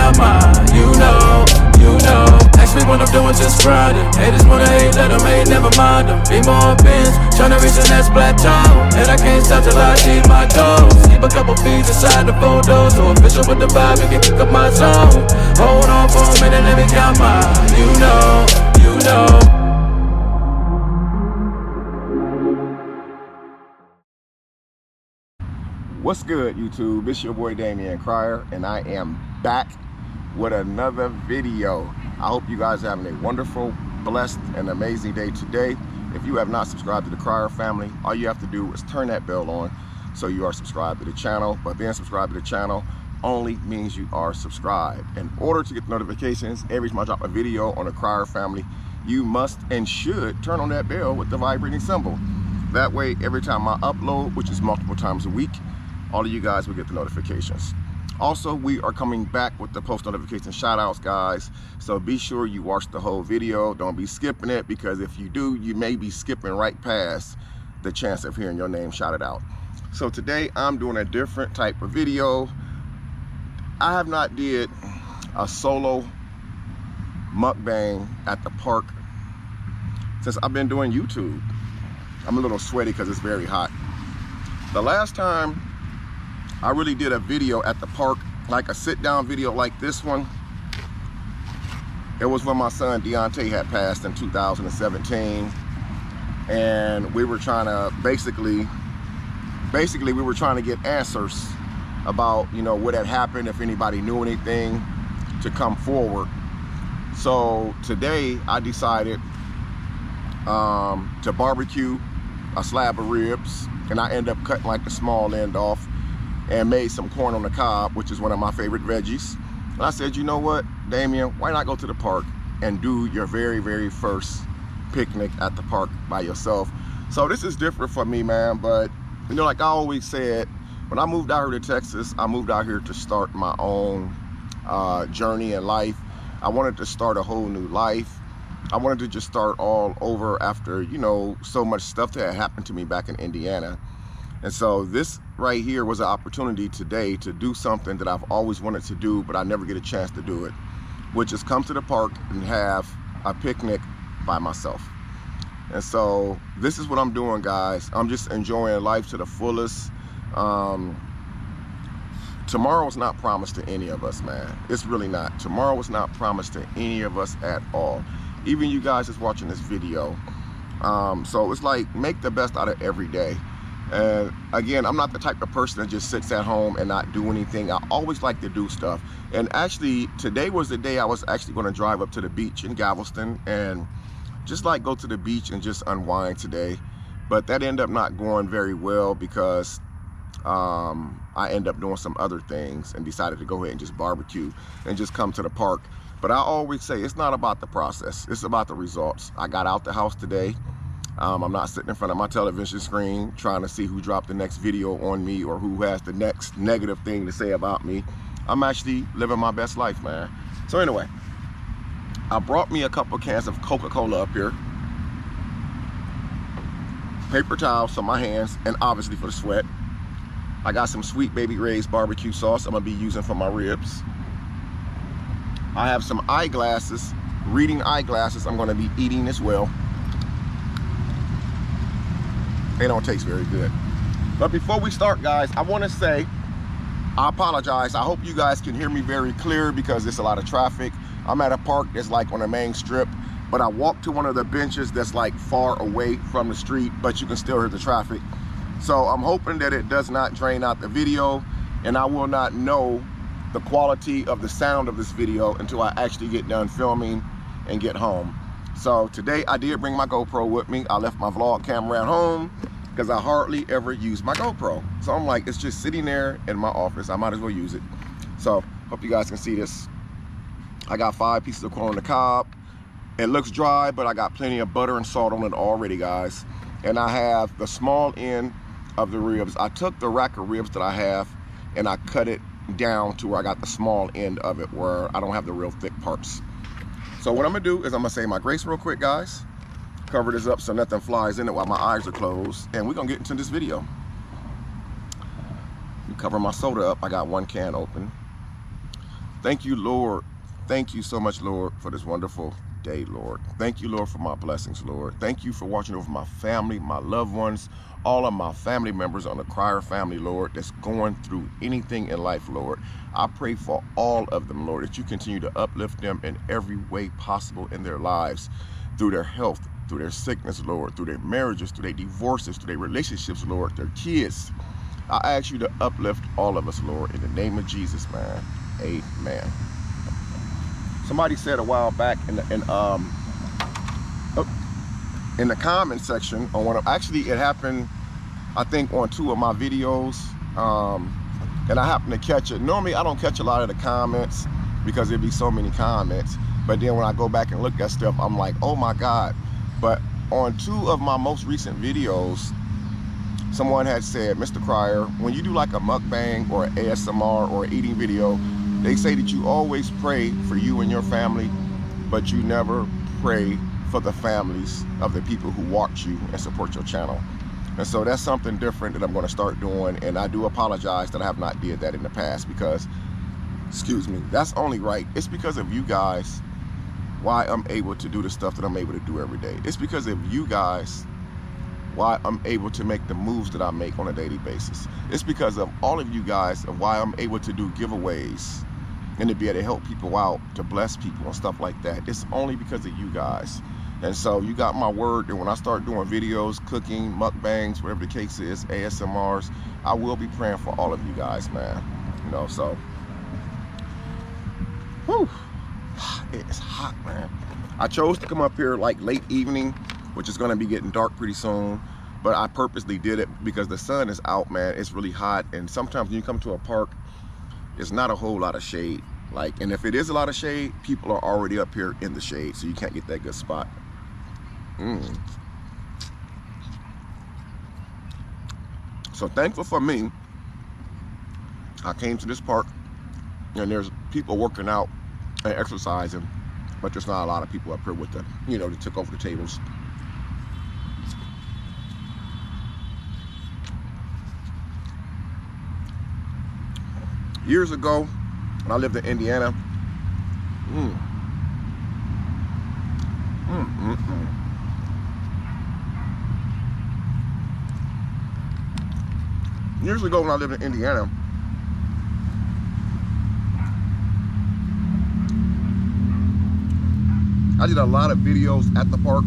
count mine. You know. Ask me what I'm doing, just grinding. Haters wanna hate, let them hate, never mind them. Be more bins, tryna reach the next plateau. And I can't stop till I achieve my goals. Keep a couple feet inside the photos. So official with the vibe, you can kick up my zone. Hold on for a minute, let me count mine. You know. What's good, YouTube? It's your boy Damion Crier, and I am back with another video. I hope you guys are having a wonderful, blessed, and amazing day today. If you have not subscribed to the Crier family, all you have to do is turn that bell on so you are subscribed to the channel. But being subscribed to the channel only means you are subscribed. In order to get notifications every time I drop a video on the Crier family, you must and should turn on that bell with the vibrating symbol. That way, every time I upload, which is multiple times a week, all of you guys will get the notifications. Also, we are coming back with the post notification shout outs, guys. So be sure you watch the whole video. Don't be skipping it, because if you do, you may be skipping right past the chance of hearing your name shouted out. So today I'm doing a different type of video. I have not did a solo mukbang at the park since I've been doing YouTube. I'm a little sweaty because it's very hot. The last time I really did a video at the park, like a sit-down video like this one, it was when my son Deontay had passed in 2017, and we were trying to basically we were trying to get answers about, you know, what had happened, if anybody knew anything, to come forward. So today I decided to barbecue a slab of ribs, and I ended up cutting like the small end off and made some corn on the cob, which is one of my favorite veggies. And I said, you know what, Damion, why not go to the park and do your very, very first picnic at the park by yourself? So this is different for me, man, but you know, like I always said, when I moved out here to Texas, I moved out here to start my own journey in life. I wanted to start a whole new life. I wanted to just start all over after, you know, so much stuff that had happened to me back in Indiana. And so this right here was an opportunity today to do something that I've always wanted to do, but I never get a chance to do it, which is come to the park and have a picnic by myself. And so this is what I'm doing, guys. I'm just enjoying life to the fullest. Tomorrow's not promised to any of us, man. It's really not. Tomorrow is not promised to any of us at all. Even you guys that's watching this video. So it's like, make the best out of every day. And again, I'm not the type of person that just sits at home and not do anything. I always like to do stuff. And actually, today was the day I was actually going to drive up to the beach in Galveston and just like go to the beach and just unwind today. But that ended up not going very well because I ended up doing some other things and decided to go ahead and just barbecue and just come to the park. But I always say it's not about the process, it's about the results. I got out the house today. I'm not sitting in front of my television screen trying to see who dropped the next video on me or who has the next negative thing to say about me. I'm actually living my best life, man. So anyway, I brought me a couple cans of Coca-Cola up here, paper towels for my hands, and obviously for the sweat. I got some Sweet Baby Ray's barbecue sauce I'm gonna be using for my ribs. I have some eyeglasses, reading eyeglasses I'm gonna be eating as well. They don't taste very good. But before we start, guys, I want to say I apologize. I hope you guys can hear me very clear because there's a lot of traffic. I'm at a park that's like on the main strip, but I walked to one of the benches that's like far away from the street, but you can still hear the traffic. So I'm hoping that it does not drain out the video, and I will not know the quality of the sound of this video until I actually get done filming and get home. So today I did bring my GoPro with me. I left my vlog camera at home because I hardly ever use my GoPro. So I'm like, it's just sitting there in my office. I might as well use it. So hope you guys can see this. I got 5 pieces of corn on the cob. It looks dry, but I got plenty of butter and salt on it already, guys. And I have the small end of the ribs. I took the rack of ribs that I have and I cut it down to where I got the small end of it where I don't have the real thick parts. So what I'm gonna do is I'm gonna say my grace real quick, guys. Cover this up so nothing flies in it while my eyes are closed, and we're gonna get into this video. Cover my soda up. I got 1 can open. Thank you, Lord. Thank you so much, Lord, for this wonderful day, Lord. Thank you, Lord, for my blessings, Lord. Thank you for watching over my family, my loved ones, all of my family members on the Crier family, Lord, that's going through anything in life, Lord. I pray for all of them, Lord, that you continue to uplift them in every way possible in their lives, through their health, through their sickness, Lord, through their marriages, through their divorces, through their relationships, Lord, their kids. I ask you to uplift all of us, Lord, in the name of Jesus, man. Amen. Somebody said a while back in the comment section on one of, actually it happened, I think, on 2 of my videos, and I happened to catch it. Normally I don't catch a lot of the comments because there'd be so many comments, but then when I go back and look at stuff, I'm like, oh my God. But on 2 of my most recent videos, someone had said, Mr. Crier, when you do like a mukbang or an ASMR or an eating video, they say that you always pray for you and your family, but you never pray for the families of the people who watch you and support your channel. And so that's something different that I'm going to start doing, and I do apologize that I have not did that in the past, because, excuse me, that's only right. It's because of you guys why I'm able to do the stuff that I'm able to do every day. It's because of you guys why I'm able to make the moves that I make on a daily basis. It's because of all of you guys of why I'm able to do giveaways and to be able to help people out, to bless people and stuff like that. It's only because of you guys. And so you got my word that when I start doing videos, cooking, mukbangs, whatever the case is, ASMRs, I will be praying for all of you guys, man. You know, so, whew, it's hot, man. I chose to come up here like late evening, which is gonna be getting dark pretty soon, but I purposely did it because the sun is out, man. It's really hot, and sometimes when you come to a park, it's not a whole lot of shade. Like, and if it is a lot of shade, people are already up here in the shade, so you can't get that good spot. So thankful for me, I came to this park and there's people working out and exercising, but there's not a lot of people up here with the, you know, that took over the tables. Years ago, when I lived in Indiana, years ago when I lived in Indiana, I did a lot of videos at the park.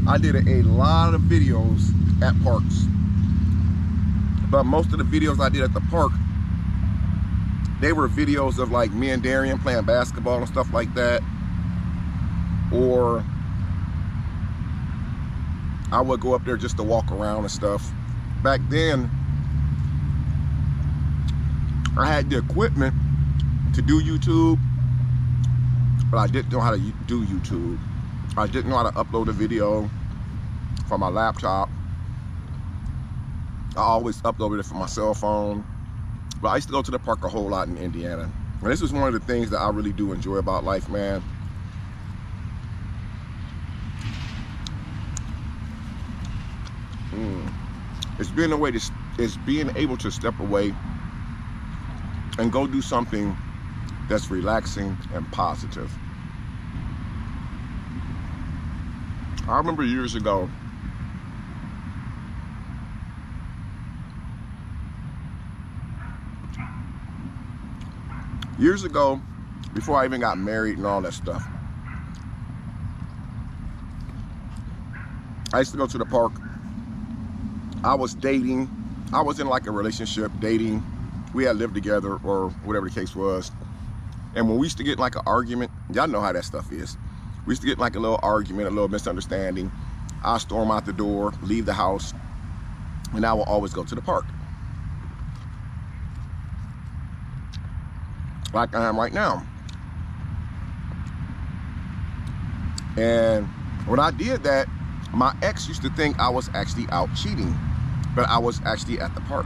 I did a lot of videos at parks, but most of the videos I did at the park, they were videos of like me and Damion playing basketball and stuff like that. Or I would go up there just to walk around and stuff. Back then, I had the equipment to do YouTube, but I didn't know how to do YouTube. I didn't know how to upload a video from my laptop. I always uploaded it from my cell phone. But I used to go to the park a whole lot in Indiana. And this is one of the things that I really do enjoy about life, man. It's being able to step away and go do something that's relaxing and positive. I remember years ago, before I even got married and all that stuff, I used to go to the park. I was dating. I was in like a relationship, dating. We had lived together or whatever the case was. And when we used to get like an argument, y'all know how that stuff is. We used to get like a little argument, a little misunderstanding. I'll storm out the door, leave the house, and I will always go to the park. Like I am right now. And when I did that, my ex used to think I was actually out cheating, but I was actually at the park.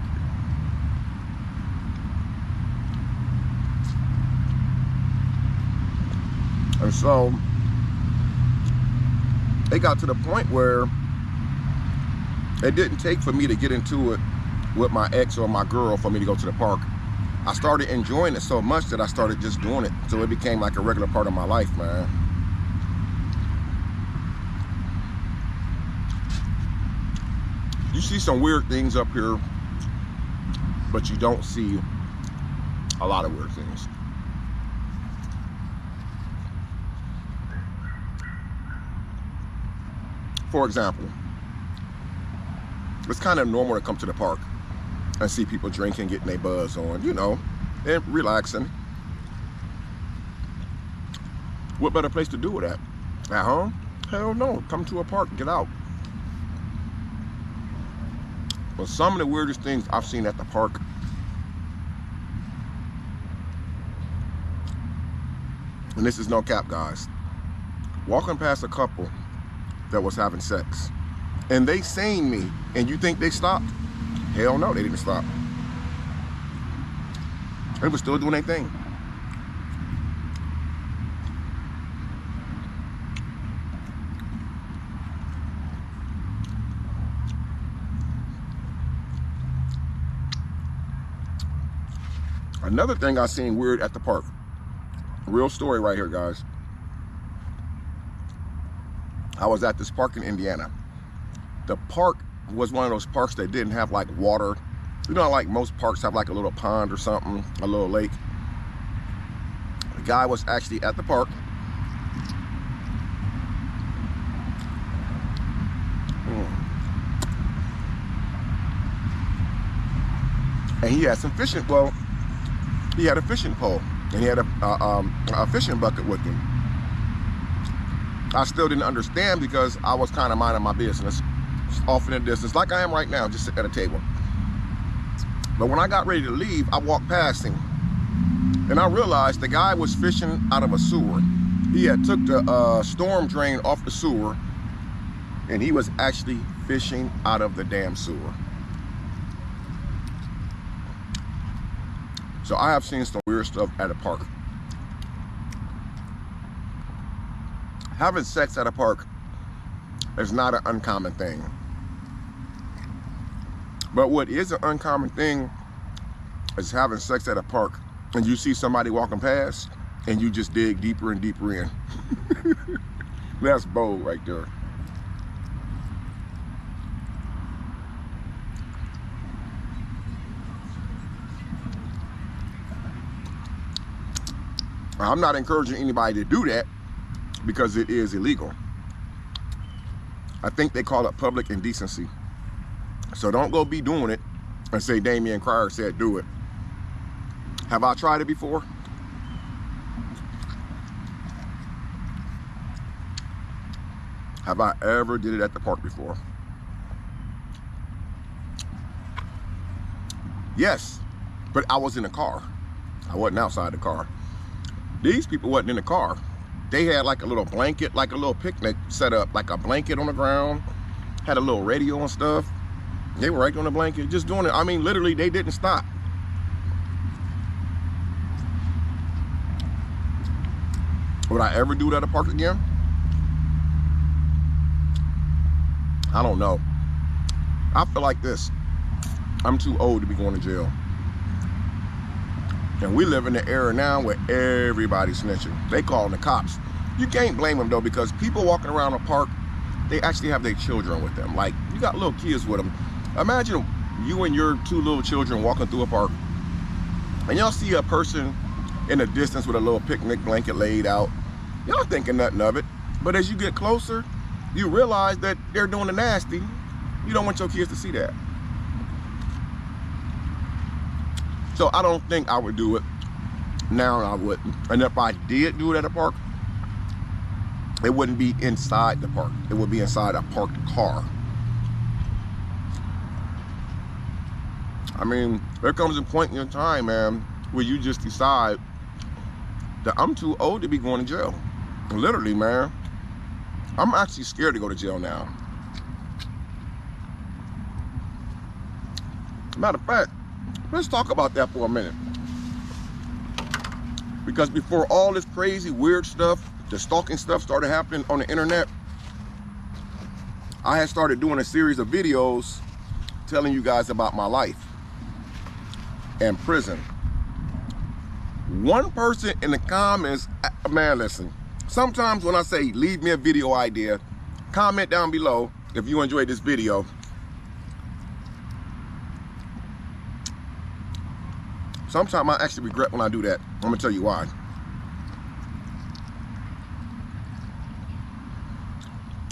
And so it got to the point where it didn't take for me to get into it with my ex or my girl for me to go to the park. I started enjoying it so much that I started just doing it. So it became like a regular part of my life, man. You see some weird things up here, but you don't see a lot of weird things. For example, it's kind of normal to come to the park and see people drinking, getting their buzz on, you know, and relaxing. What better place to do it at? At home? Hell no, come to a park, get out. But some of the weirdest things I've seen at the park, and this is no cap, guys, walking past a couple that was having sex, and they seen me, and you think they stopped? Hell no, they didn't stop. They were still doing their thing. Another thing I seen weird at the park, real story right here, guys. I was at this park in Indiana. The park was one of those parks that didn't have like water. You know, like most parks have like a little pond or something, a little lake. The guy was actually at the park. And he had some fishing, well, he had a fishing pole, and he had a fishing bucket with him. I still didn't understand because I was kind of minding my business, off in the distance, like I am right now, just sitting at a table. But when I got ready to leave, I walked past him, and I realized the guy was fishing out of a sewer. He had took the storm drain off the sewer, and he was actually fishing out of the damn sewer. So I have seen some weird stuff at a park. Having sex at a park is not an uncommon thing. But what is an uncommon thing is having sex at a park and you see somebody walking past and you just dig deeper and deeper in. That's bold right there. I'm not encouraging anybody to do that because it is illegal. I think they call it public indecency. So don't go be doing it and say Damion Cryer said do it. Have I tried it before? Have I ever did it at the park before? Yes, but I was in the car. I wasn't outside the car. These people wasn't in the car. They had like a little blanket, like a little picnic set up, like a blanket on the ground, had a little radio and stuff. They were right on the blanket, just doing it. I mean, literally, they didn't stop. Would I ever do that at a park again? I don't know. I feel like this. I'm too old to be going to jail. And we live in the era now where everybody's snitching. They calling the cops. You can't blame them though, because people walking around a park, they actually have their children with them. Like, you got little kids with them. Imagine you and your two little children walking through a park and y'all see a person in the distance with a little picnic blanket laid out. Y'all thinking nothing of it. But as you get closer, you realize that they're doing the nasty. You don't want your kids to see that. So I don't think I would do it. Now I wouldn't. And if I did do it at a park, it wouldn't be inside the park. It would be inside a parked car. I mean, there comes a point in your time, man, where you just decide that I'm too old to be going to jail. Literally, man. I'm actually scared to go to jail now. Matter of fact, let's talk about that for a minute. Because before all this crazy, weird stuff, the stalking stuff started happening on the internet, I had started doing a series of videos telling you guys about my life and prison. One person in the comments, man, listen, sometimes when I say leave me a video idea, comment down below if you enjoyed this video. Sometimes I actually regret when I do that. I'm gonna tell you why.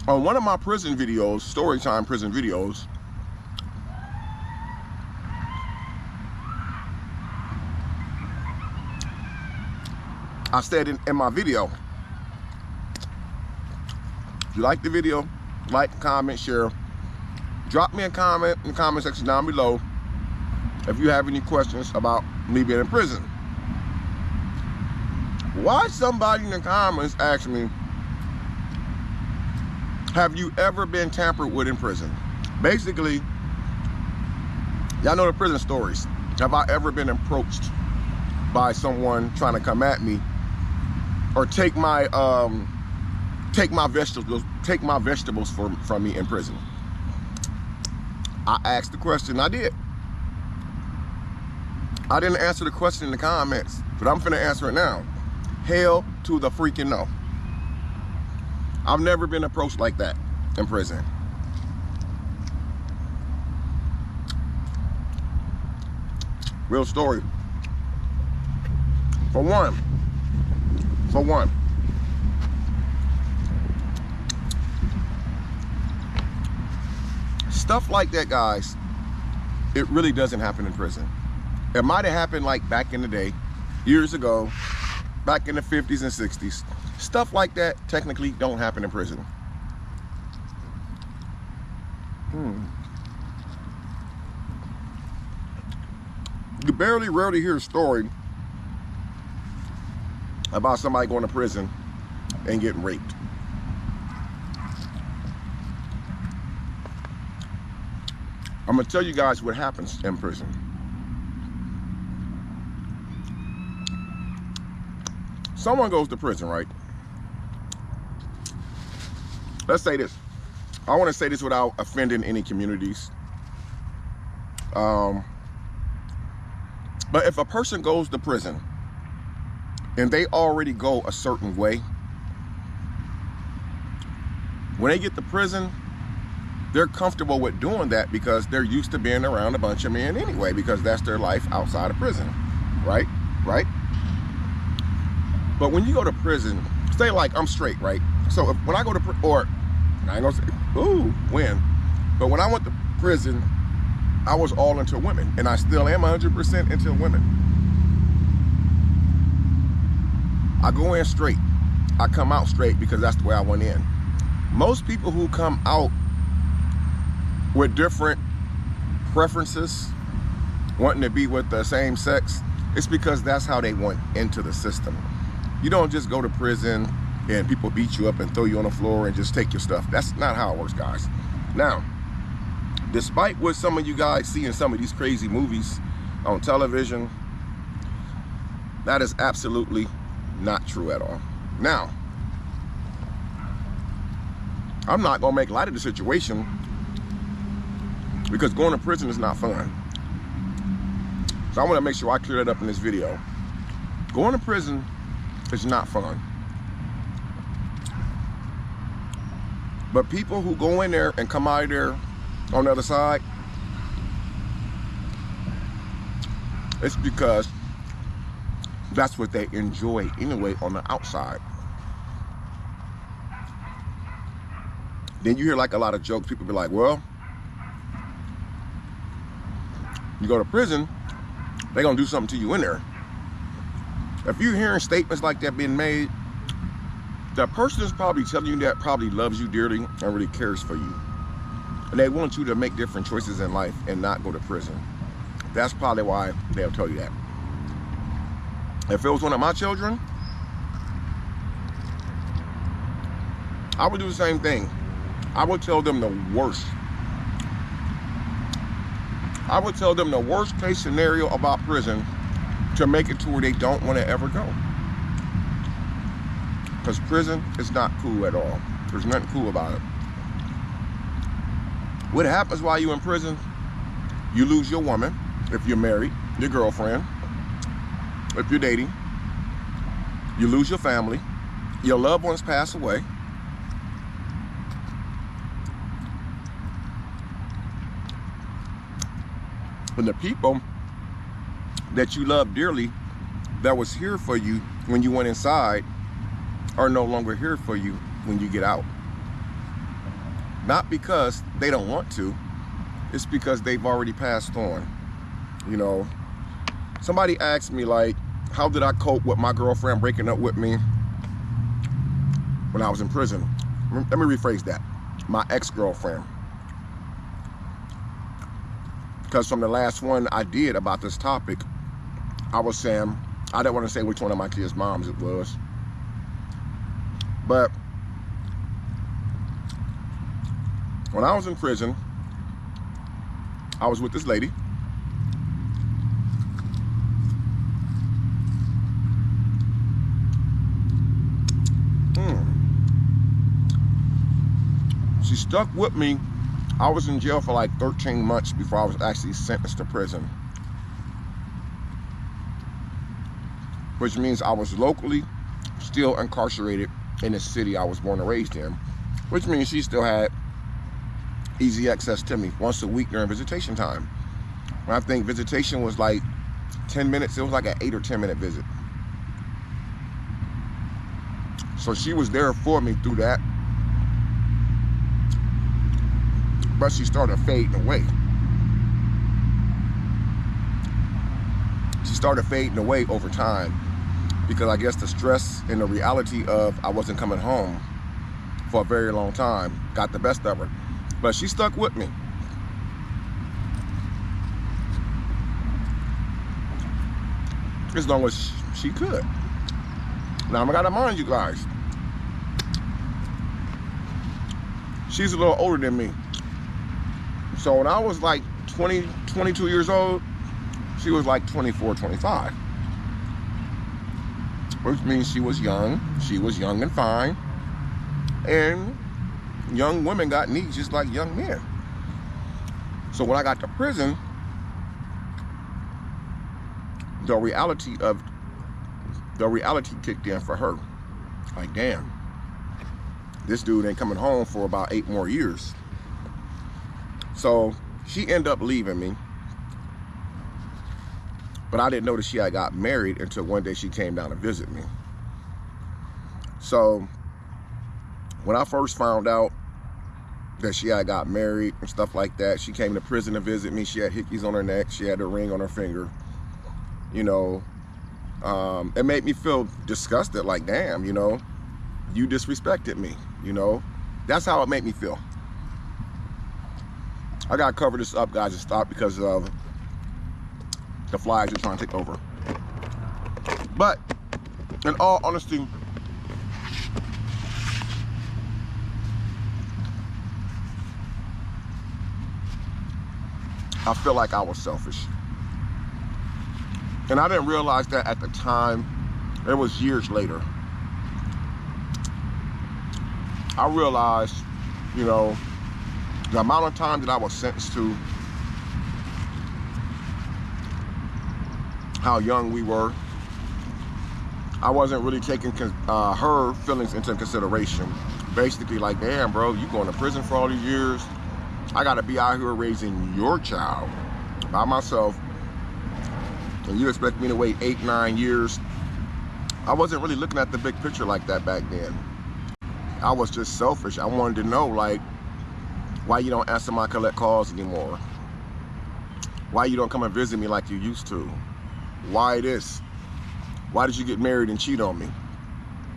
On one of my prison videos, storytime prison videos, I said in my video, if you like the video, like, comment, share. Drop me a comment in the comment section down below if you have any questions about me being in prison. Why somebody in the comments asked me, have you ever been tampered with in prison? Basically, y'all know the prison stories. Have I ever been approached by someone trying to come at me or take my vegetables from me in prison? I asked the question, I did. I didn't answer the question in the comments, but I'm finna answer it now. Hell to the freaking no. I've never been approached like that in prison. Real story. For one, stuff like that, guys, it really doesn't happen in prison. It might have happened like back in the day, years ago, back in the 50s and 60s. Stuff like that technically don't happen in prison. You rarely hear a story about somebody going to prison and getting raped. I'm gonna tell you guys what happens in prison. Someone goes to prison, right? Let's say this. I want to say this without offending any communities. But if a person goes to prison and they already go a certain way, when they get to prison, they're comfortable with doing that because they're used to being around a bunch of men anyway, because that's their life outside of prison, right? But when you go to prison, say like I'm straight, right? So when I go to or I ain't gonna say when, but when I went to prison, I was all into women, and I still am 100% into women. I go in straight, I come out straight because that's the way I went in. Most people who come out with different preferences, wanting to be with the same sex, it's because that's how they went into the system. You don't just go to prison and people beat you up and throw you on the floor and just take your stuff. That's not how it works, guys. Now, despite what some of you guys see in some of these crazy movies on television, that is absolutely not true at all. Now, I'm not gonna make light of the situation because going to prison is not fun. So I wanna make sure I clear that up in this video. Going to prison is not fun. But people who go in there and come out of there on the other side, it's because that's what they enjoy anyway on the outside. Then you hear like a lot of jokes. People be like, well, you go to prison, they're gonna do something to you in there. If you're hearing statements like that being made, that person is probably telling you that probably loves you dearly and really cares for you. And they want you to make different choices in life and not go to prison. That's probably why they'll tell you that. If it was one of my children, I would do the same thing. I would tell them the worst. I would tell them the worst case scenario about prison to make it to where they don't want to ever go. Because prison is not cool at all. There's nothing cool about it. What happens while you're in prison? You lose your woman, if you're married, your girlfriend, if you're dating. You lose your family. Your loved ones pass away. And the people that you love dearly, that was here for you when you went inside, are no longer here for you when you get out. Not because they don't want to, it's because they've already passed on. You know, somebody asked me, like, how did I cope with my girlfriend breaking up with me when I was in prison? Let me rephrase that. My ex-girlfriend. Because from the last one I did about this topic, I was saying, I didn't want to say which one of my kids' moms it was. But when I was in prison, I was with this lady. She stuck with me. I was in jail for like 13 months before I was actually sentenced to prison. Which means I was locally still incarcerated in the city I was born and raised in. Which means she still had easy access to me once a week during visitation time. When I think visitation was like 10 minutes, it was like an 8 or 10 minute visit. So she was there for me through that. But she started fading away. She started fading away over time because I guess the stress and the reality of I wasn't coming home for a very long time got the best of her. But she stuck with me. As long as she could. Now I gotta mind you guys, she's a little older than me. So when I was like 20, 22 years old, she was like 24, 25. Which means she was young and fine. And young women got needs just like young men. So when I got to prison, the reality kicked in for her. Like, damn, this dude ain't coming home for about 8 more years. So she ended up leaving me. But I didn't know that she had got married until one day she came down to visit me. So when I first found out that she had got married and stuff like that, she came to prison to visit me. She had hickeys on her neck. She had a ring on her finger. You know, it made me feel disgusted. Like, damn, you know, you disrespected me. You know, that's how it made me feel. I gotta cover this up, guys, and stop because of the flies are trying to take over. But in all honesty, I feel like I was selfish. And I didn't realize that at the time. It was years later. I realized, you know, the amount of time that I was sentenced to, how young we were, I wasn't really taking her feelings into consideration. Basically, like, damn, bro, you going to prison for all these years? I got to be out here raising your child by myself, and you expect me to wait 8, 9 years? I wasn't really looking at the big picture like that back then. I was just selfish. I wanted to know, like, why you don't answer my collect calls anymore? Why you don't come and visit me like you used to? Why this? Why did you get married and cheat on me?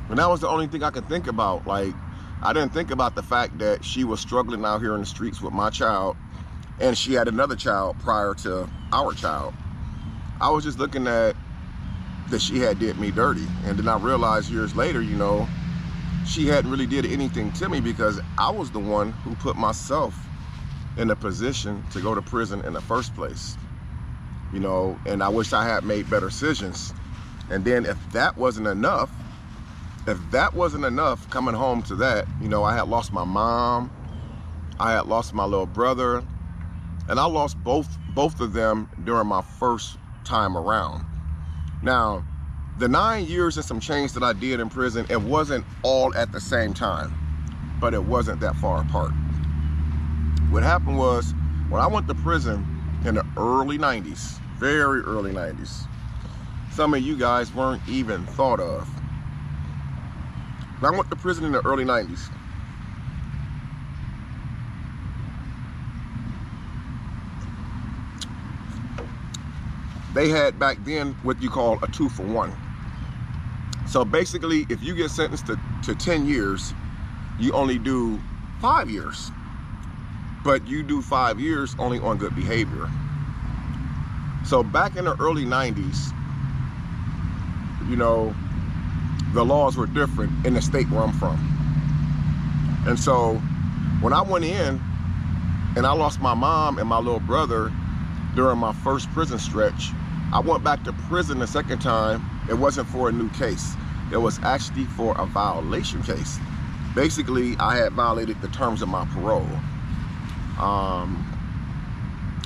And that was the only thing I could think about. Like, I didn't think about the fact that she was struggling out here in the streets with my child, and she had another child prior to our child. I was just looking at that she had did me dirty. And then I realized years later, you know, she hadn't really did anything to me because I was the one who put myself in a position to go to prison in the first place. You know, and I wish I had made better decisions. And then if that wasn't enough, coming home to that, you know, I had lost my mom, I had lost my little brother, and I lost both of them during my first time around. Now, The 9 years and some change that I did in prison, it wasn't all at the same time, but it wasn't that far apart. What happened was, when I went to prison in the early 90s, very early 90s, some of you guys weren't even thought of. When I went to prison in the early 90s, they had back then what you call a 2-for-1. So basically, if you get sentenced to 10 years, you only do 5 years. But you do 5 years only on good behavior. So back in the early 90s, you know, the laws were different in the state where I'm from. And so when I went in and I lost my mom and my little brother during my first prison stretch, I went back to prison the second time. It wasn't for a new case. It was actually for a violation case. Basically, I had violated the terms of my parole.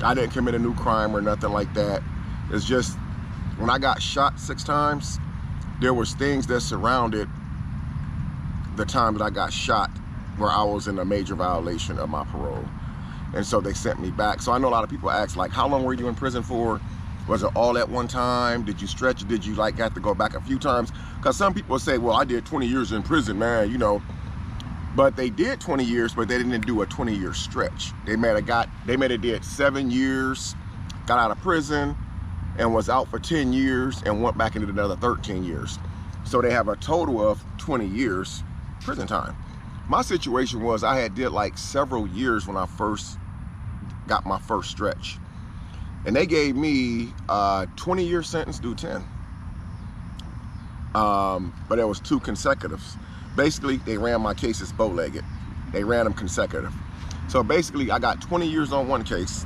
I didn't commit a new crime or nothing like that. It's just, when I got shot 6 times, there was things that surrounded the time that I got shot where I was in a major violation of my parole. And so they sent me back. So I know a lot of people ask, like, how long were you in prison for? Was it all at one time? Did you stretch? Did you like have to go back a few times? Because some people say, well, I did 20 years in prison, man, you know. But they did 20 years, but they didn't do a 20-year stretch. They may have did 7 years, got out of prison, and was out for 10 years and went back into another 13 years. So they have a total of 20 years prison time. My situation was I had did like several years when I first got my first stretch. And they gave me a 20-year sentence, do 10. But it was 2 consecutives. Basically, they ran my cases bow-legged. They ran them consecutive. So basically, I got 20 years on one case,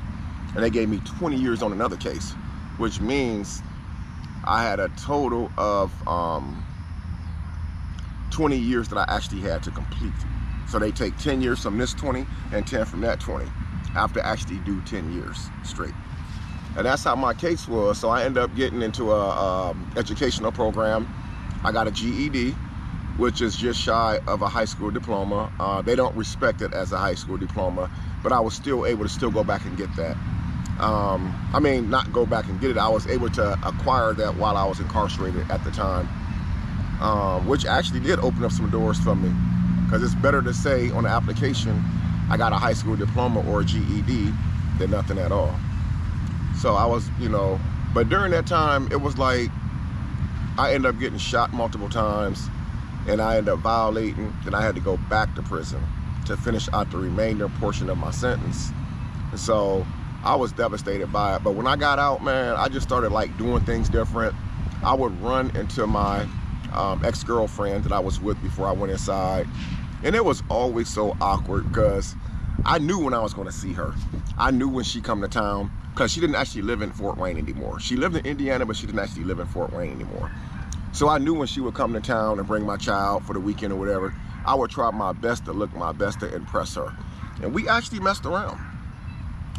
and they gave me 20 years on another case, which means I had a total of 20 years that I actually had to complete. So they take 10 years from this 20 and 10 from that 20. I have to actually do 10 years straight. And that's how my case was. So I ended up getting into a educational program. I got a GED, which is just shy of a high school diploma. They don't respect it as a high school diploma, but I was still able to still go back and get that. I mean, not go back and get it. I was able to acquire that while I was incarcerated at the time, which actually did open up some doors for me, because it's better to say on the application, I got a high school diploma or a GED than nothing at all. So I was, you know, but during that time, it was like, I ended up getting shot multiple times, and I ended up violating, and I had to go back to prison to finish out the remainder portion of my sentence. And so I was devastated by it. But when I got out, man, I just started like doing things different. I would run into my ex-girlfriend that I was with before I went inside. And it was always so awkward because I knew when I was going to see her. I knew when she come to town, because she didn't actually live in Fort Wayne anymore. She lived in Indiana, but she didn't actually live in Fort Wayne anymore. So I knew when she would come to town and bring my child for the weekend or whatever, I would try my best to look my best to impress her. And we actually messed around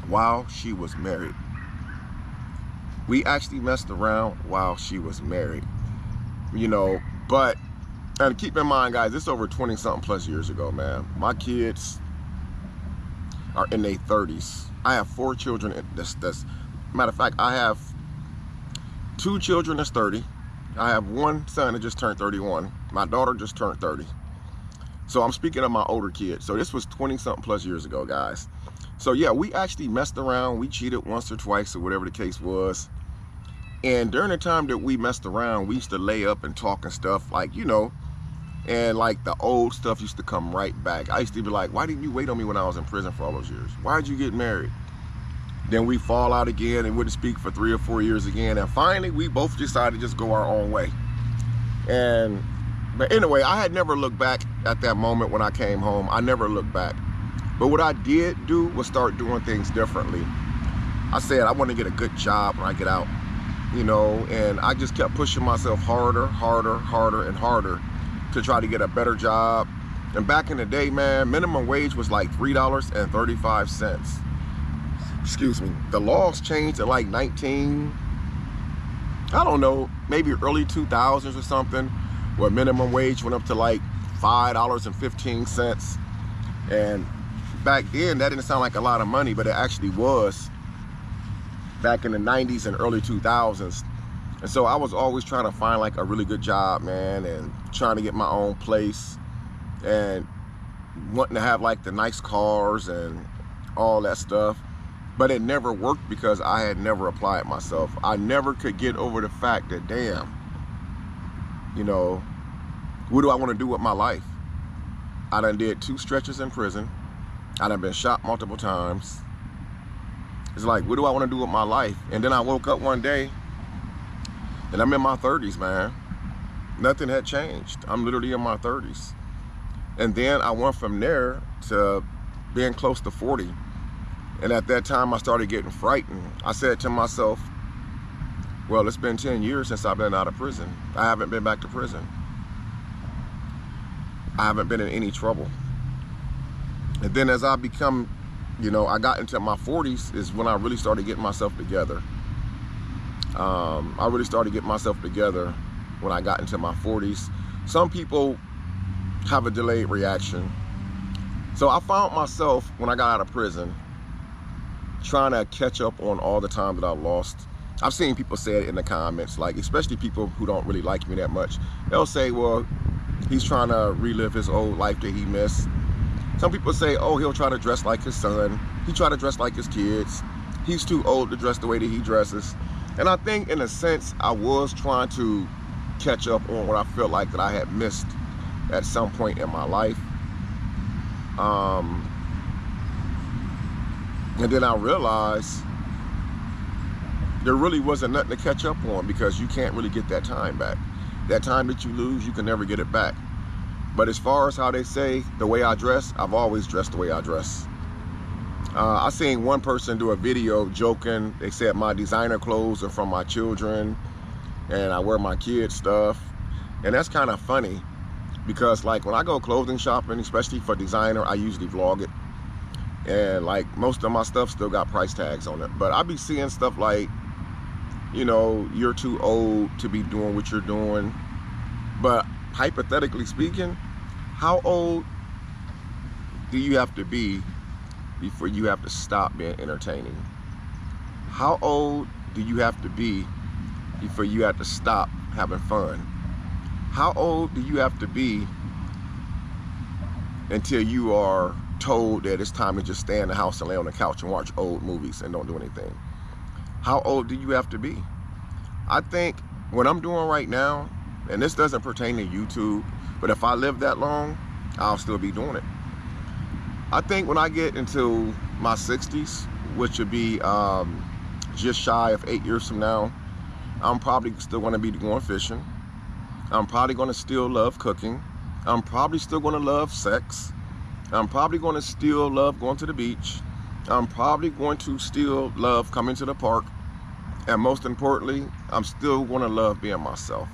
while she was married. We actually messed around while she was married. You know, but, and keep in mind, guys, it's over 20-something plus years ago, man. My kids are in their 30s. I have 4 children. Matter of fact, I have 2 children that's 30. I have 1 son that just turned 31. My daughter just turned 30. So I'm speaking of my older kids. So this was 20-something plus years ago, guys. So yeah, we actually messed around. We cheated once or twice or whatever the case was. And during the time that we messed around, we used to lay up and talk and stuff, like, you know, and like the old stuff used to come right back. I used to be like, why didn't you wait on me when I was in prison for all those years? Why'd you get married? Then we fall out again and wouldn't speak for 3 or 4 years again. And finally, we both decided to just go our own way. But anyway, I had never looked back at that moment when I came home. I never looked back. But what I did do was start doing things differently. I said I want to get a good job when I get out, you know, and I just kept pushing myself harder, and harder to try to get a better job. And back in the day, man, minimum wage was like $3.35. Excuse me. The laws changed in like 19, I don't know, maybe early 2000s or something, where minimum wage went up to like $5.15. And back then, that didn't sound like a lot of money, but it actually was back in the 90s and early 2000s. And so I was always trying to find like a really good job, man, and trying to get my own place and wanting to have like the nice cars and all that stuff. But it never worked because I had never applied myself. I never could get over the fact that, damn, you know, what do I want to do with my life? I done did 2 stretches in prison. I done been shot multiple times. It's like, what do I want to do with my life? And then I woke up one day and I'm in my 30s, man. Nothing had changed. I'm literally in my 30s. And then I went from there to being close to 40. And at that time, I started getting frightened. I said to myself, well, it's been 10 years since I've been out of prison. I haven't been back to prison. I haven't been in any trouble. And then as I become, you know, I got into my 40s is when I really started getting myself together. I really started getting myself together when I got into my 40s. Some people have a delayed reaction. So I found myself, when I got out of prison, trying to catch up on all the time that I lost. I've seen people say it in the comments, like, especially people who don't really like me that much. They'll say, well, he's trying to relive his old life that he missed. Some people say, oh, he'll try to dress like his son. He try to dress like his kids. He's too old to dress the way that he dresses. And I think, in a sense, I was trying to catch up on what I felt like that I had missed at some point in my life. And then I realized there really wasn't nothing to catch up on, because you can't really get that time back. That time that you lose, you can never get it back. But as far as how they say, the way I dress, I've always dressed the way I dress. I seen one person do a video joking. They said my designer clothes are from my children and I wear my kids' stuff. And that's kind of funny, because like when I go clothing shopping, especially for designer, I usually vlog it. And like most of my stuff still got price tags on it. But I be seeing stuff like, you know, you're too old to be doing what you're doing. But hypothetically speaking, how old do you have to be before you have to stop being entertaining? How old do you have to be before you have to stop having fun? How old do you have to be until you are told that it's time to just stay in the house and lay on the couch and watch old movies and don't do anything? How old do you have to be? I think what I'm doing right now, and this doesn't pertain to YouTube, but if I live that long, I'll still be doing it. I think when I get into my 60s, which would be just shy of 8 years from now, I'm probably still going to be going fishing. I'm probably going to still love cooking. I'm probably still going to love sex. I'm probably going to still love going to the beach. I'm probably going to still love coming to the park. And most importantly, I'm still going to love being myself.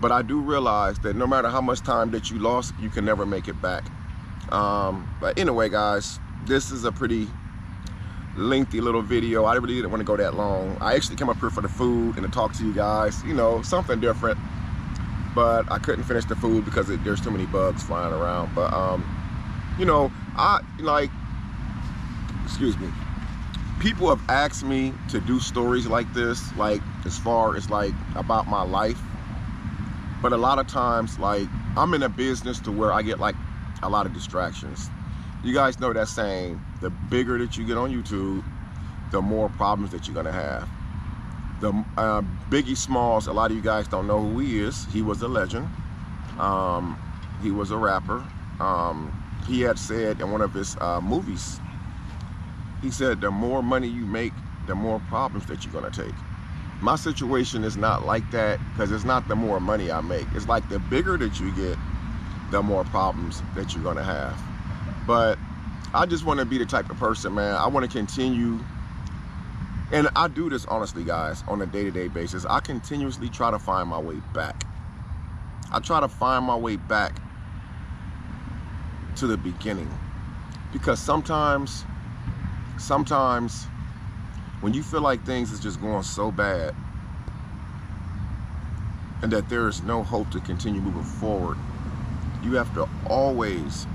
But I do realize that no matter how much time that you lost, you can never make it back. But anyway, guys, this is a pretty lengthy little video. I really didn't want to go that long. I actually came up here for the food and to talk to you guys, you know, something different. But I couldn't finish the food because there's too many bugs flying around. But, you know, excuse me. People have asked me to do stories like this, like as far as like about my life. But a lot of times, like, I'm in a business to where I get like a lot of distractions. You guys know that saying, the bigger that you get on YouTube, the more problems that you're gonna have. The Biggie Smalls, a lot of you guys don't know who he is. He was a legend. He was a rapper. He had said in one of his movies, he said, the more money you make, the more problems that you're gonna take. My situation is not like that, because it's not the more money I make. It's like the bigger that you get, the more problems that you're gonna have. But I just wanna be the type of person, man, I wanna continue, and I do this honestly, guys, on a day-to-day basis. I continuously try to find my way back. I try to find my way back to the beginning. Because sometimes when you feel like things is just going so bad, and that there is no hope to continue moving forward, you have to always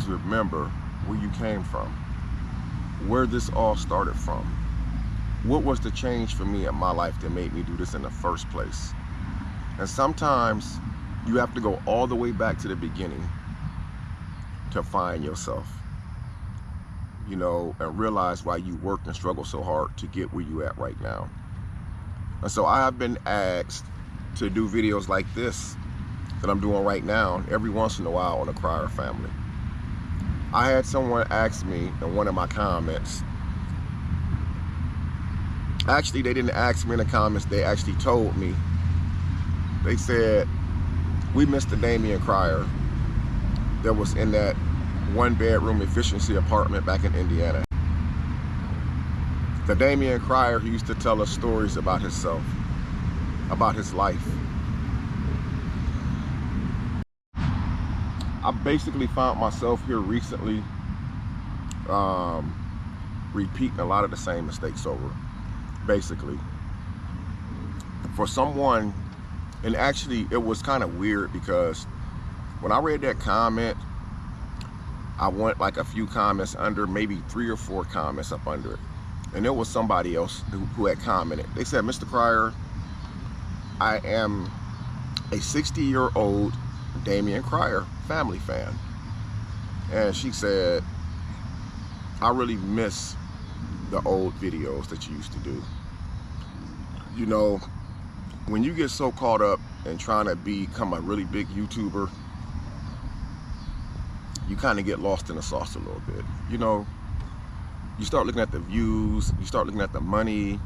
remember where you came from, where this all started from. What was the change for me in my life that made me do this in the first place? And sometimes you have to go all the way back to the beginning to find yourself, you know, and realize why you worked and struggled so hard to get where you at right now. And so I have been asked to do videos like this that I'm doing right now every once in a while on the Crier family. I had someone ask me in one of my comments, actually they didn't ask me in the comments, they actually told me, they said, we missed the Damion Crier that was in that 1-bedroom efficiency apartment back in Indiana. The Damion Crier who used to tell us stories about himself, about his life. I basically found myself here recently repeating a lot of the same mistakes over, basically. For someone, and actually it was kind of weird because when I read that comment, I went like a few comments under, maybe 3 or 4 comments up under it. And there was somebody else who had commented. They said, Mr. Crier, I am a 60-year-old Damion Crier family fan. And she said, I really miss the old videos that you used to do. You know, when you get so caught up in trying to become a really big YouTuber, you kind of get lost in the sauce a little bit. You know, you start looking at the views, you start looking at the money,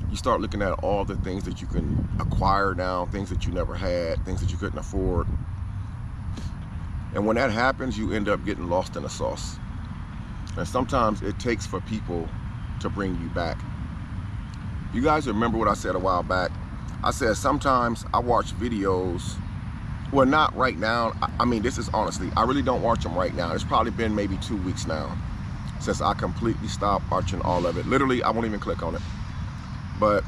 you start looking at all the things that you can acquire now, things that you never had, things that you couldn't afford. And when that happens, you end up getting lost in the sauce. And sometimes it takes for people to bring you back. You guys remember what I said a while back? I said sometimes I watch videos, well, not right now. I mean, this is honestly, I really don't watch them right now. It's probably been maybe 2 weeks now since I completely stopped watching all of it. Literally, I won't even click on it. But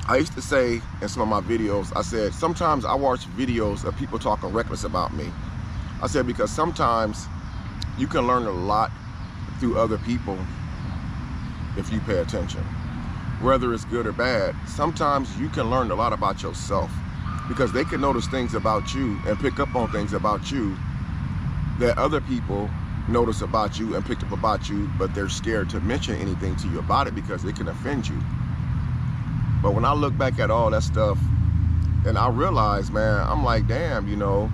I used to say in some of my videos, I said, sometimes I watch videos of people talking reckless about me. I said, because sometimes you can learn a lot through other people if you pay attention. Whether it's good or bad, sometimes you can learn a lot about yourself because they can notice things about you and pick up on things about you that other people notice about you and picked up about you, but they're scared to mention anything to you about it because it can offend you. But when I look back at all that stuff and I realize, man, I'm like, damn, you know,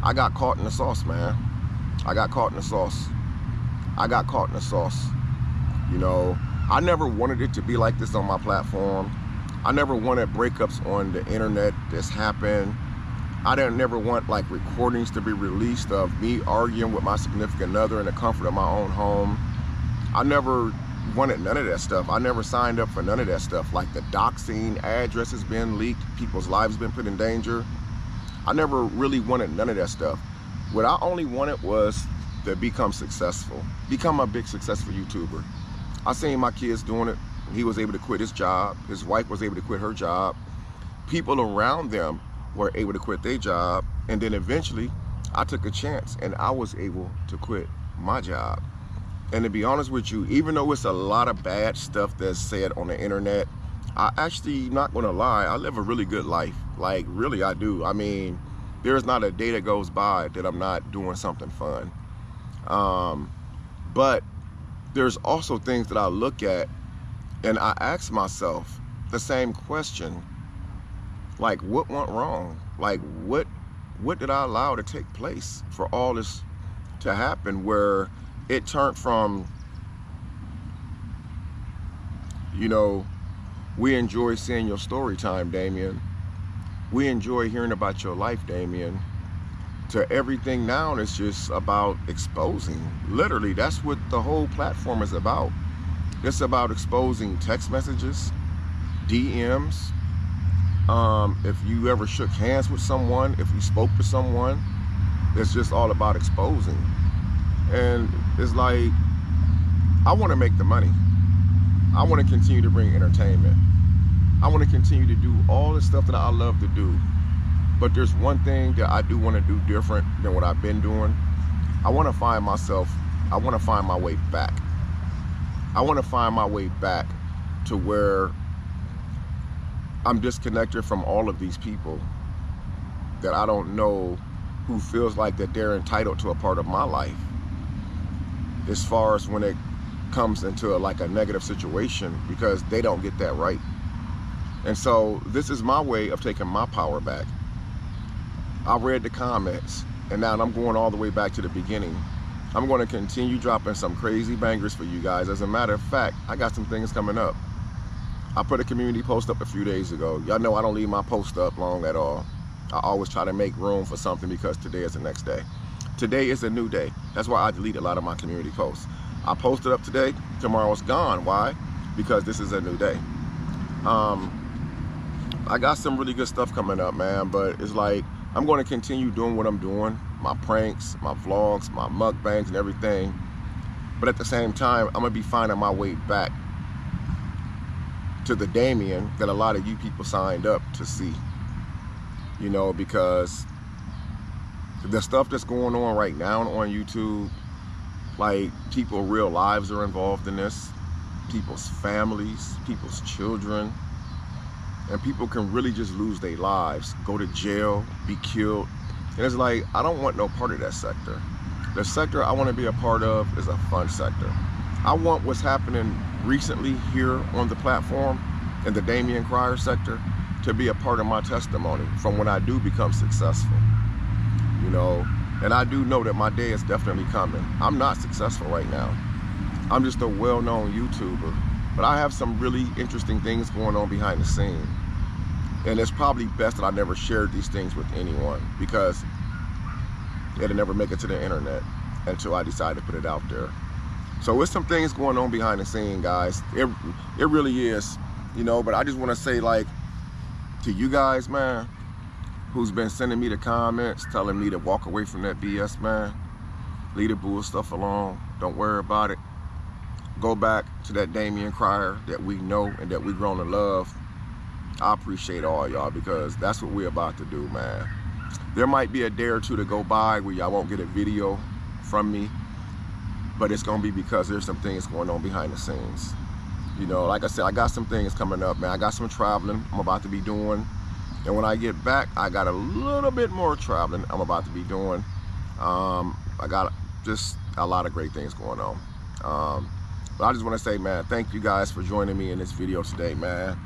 I got caught in the sauce, man. I got caught in the sauce. I got caught in the sauce. You know, I never wanted it to be like this on my platform. I never wanted breakups on the internet that's happened. I never want like recordings to be released of me arguing with my significant other in the comfort of my own home. I never wanted none of that stuff. I never signed up for none of that stuff, like the doxing, addresses being leaked, people's lives been put in danger. I never really wanted none of that stuff. What I only wanted was to become successful, become a big successful YouTuber. I seen my kids doing it. He was able to quit his job. His wife was able to quit her job. People around them were able to quit their job. And then eventually I took a chance and I was able to quit my job. And to be honest with you, even though it's a lot of bad stuff that's said on the internet, I actually, not gonna lie, I live a really good life. Like, really, I do. I mean, there's not a day that goes by that I'm not doing something fun. But there's also things that I look at and I ask myself the same question. Like, what went wrong? Like, what did I allow to take place for all this to happen, where it turned from, you know, we enjoy seeing your story time, Damion. We enjoy hearing about your life, Damion, to everything now it's just about exposing. Literally, that's what the whole platform is about. It's about exposing text messages, DMs. If you ever shook hands with someone, if you spoke to someone, it's just all about exposing. And it's like, I want to make the money. I want to continue to bring entertainment. I want to continue to do all the stuff that I love to do. But there's one thing that I do want to do different than what I've been doing. I want to find myself, I want to find my way back. I want to find my way back to where I'm disconnected from all of these people that I don't know, who feels like that they're entitled to a part of my life. As far as when it comes into like a negative situation, because they don't get that right. And so this is my way of taking my power back. I read the comments, and now I'm going all the way back to the beginning. I'm going to continue dropping some crazy bangers for you guys. As a matter of fact, I got some things coming up. I put a community post up a few days ago. Y'all know I don't leave my post up long at all. I always try to make room for something, because today is the next day. Today is a new day. That's why I delete a lot of my community posts. I posted up today, tomorrow's gone. Why? Because this is a new day. I got some really good stuff coming up, man, but it's like, I'm going to continue doing what I'm doing, my pranks, my vlogs, my mukbangs and everything. But at the same time, I'm going to be finding my way back to the Damion that a lot of you people signed up to see. You know, because the stuff that's going on right now on YouTube, like, people's real lives are involved in this, people's families, people's children, and people can really just lose their lives, go to jail, be killed. And it's like, I don't want no part of that sector. The sector I want to be a part of is a fun sector. I want what's happening recently here on the platform in the Damion Crier sector to be a part of my testimony from when I do become successful. You know, and I do know that my day is definitely coming. I'm not successful right now. I'm just a well-known YouTuber, but I have some really interesting things going on behind the scene. And it's probably best that I never shared these things with anyone, because it'll never make it to the internet until I decide to put it out there. So there's some things going on behind the scene, guys. It really is, you know, but I just want to say, like, to you guys, man, who's been sending me the comments, telling me to walk away from that BS, man. Leave the bull stuff alone. Don't worry about it. Go back to that Damion Crier that we know and that we've grown to love. I appreciate all y'all, because that's what we're about to do, man. There might be a day or two to go by where y'all won't get a video from me, but it's gonna be because there's some things going on behind the scenes. You know, like I said, I got some things coming up, man. I got some traveling I'm about to be doing. And when I get back, I got a little bit more traveling I'm about to be doing. I got just a lot of great things going on. But I just want to say, man, thank you guys for joining me in this video today, man.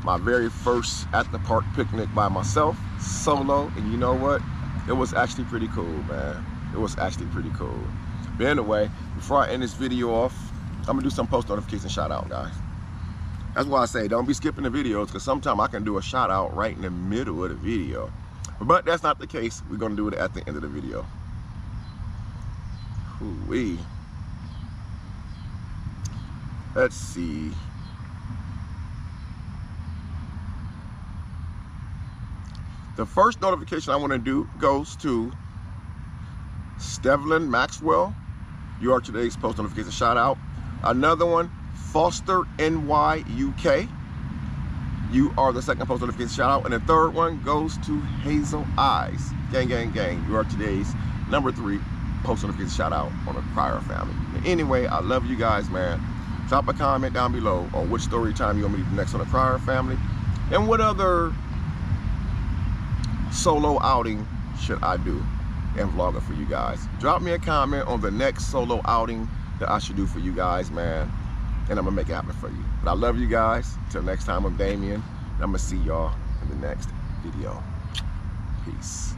My very first at the park picnic by myself, solo. And you know what? It was actually pretty cool, man. It was actually pretty cool. But anyway, before I end this video off, I'm gonna do some post notification shout out, guys. That's why I say don't be skipping the videos, because sometimes I can do a shout out right in the middle of the video. But that's not the case. We're gonna do it at the end of the video. Hoo-wee. Let's see. The first notification I want to do goes to Stevlin Maxwell. You are today's post notification shout out. Another one, Foster NY UK. You are the second post notification shout out. And the third one goes to Hazel Eyes. Gang, gang, gang. You are today's number 3 post notification shout out on the Crier family. Anyway, I love you guys, man. Drop a comment down below on which story time you want me to do next on the Crier family, and what other solo outing should I do and vlog it for you guys. Drop me a comment on the next solo outing that I should do for you guys, man, and I'm gonna make it happen for you. But I love you guys. Till next time, I'm Damion, and I'm gonna see y'all in the next video. Peace.